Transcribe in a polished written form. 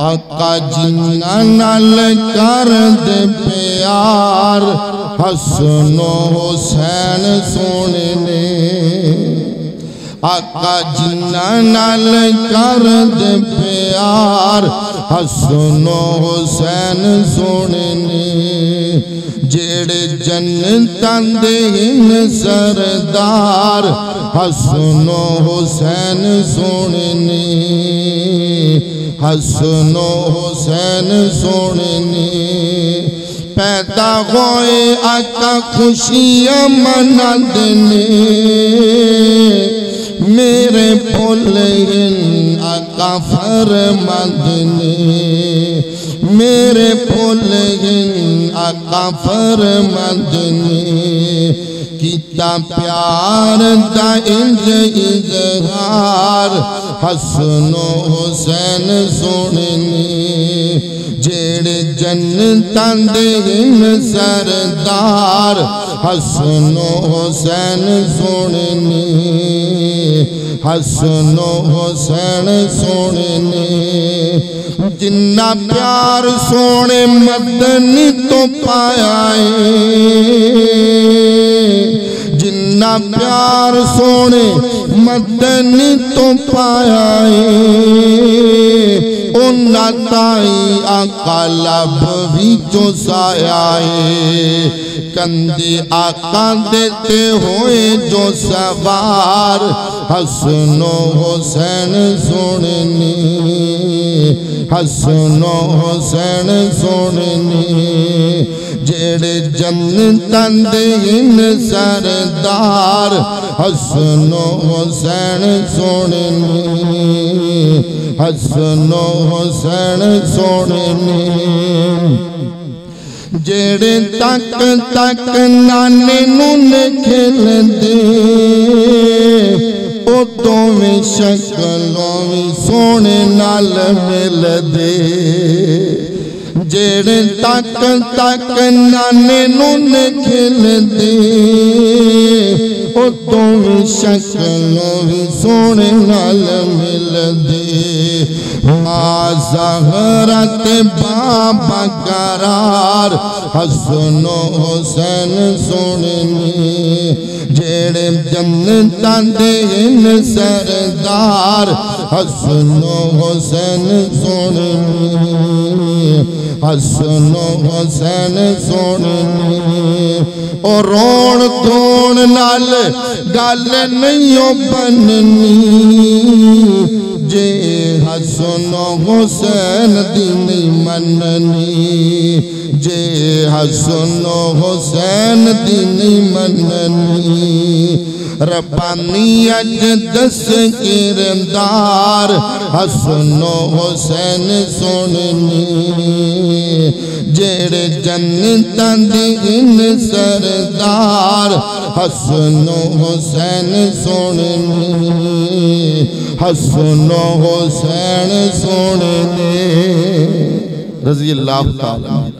आका जिन्ना नाल कर दे प्यार हसनो हुसैन सोने ने। आका जिन्ना नाल कर दे प्यार हसनो हुसैन सोने ने। जेड़े जन्नतां दे सरदार हसनो हुसैन सोने ने। हसनो हुसैन सोने ने। पैदा होए आका खुशियां मनाते ने। मेरे पुल्लिन आका फरमाते ने। मेरे पुल्लिन आका फरमाते ने। किता प्यार दा इंज इजहार हसनो हुसैन सोने ने। जेड़े जन्नतां दे सरदार हसनो हुसैन सोने ने। हसनो हुसैन सोने ने। जिन्ना प्यार सोने मदनी तो पाया है। जिन्ना प्यार सोने मदनी तो पाया है। उन्ना ताई आका लब भी चौसाया है। कंधे आका देते हुए जो सवार हसनो हुसैन सोने ने। हसनो हुसैन सोने ने। जेड़े जन्नतां दे सरदार हसनो हुसैन सोने ने। हसनो हुसैन सोने ने। जेड़े तक तक नाने नूने खेलदे ओ दोवें शक्लों भी सोने नाल मिलदे। जेड़े तक तक नाने नूने खेलदे ओ दोवें शक्लों भी सोने नाल मिलदे। मां ज़हरा ते बाबा करार हसनो हुसैन सोने ने। जेड़े जन्नतां दे सरदार हसनो हुसैन सोने ने। हसनो हुसैन सोने ने। और रोण धोण नाल गल नहीं बननी। जे हसनो हुसैन दी नहीं मननी। जे हसनो हुसैन दी नहीं मननी। रब्बानी अज दस किरदार हसनो हुसैन सोने ने। जेड़े जन्नतां दे सरदार हसनो हुसैन सोने ने। हसनो हुसैन सोने ने। रज़ी अल्लाह ताला।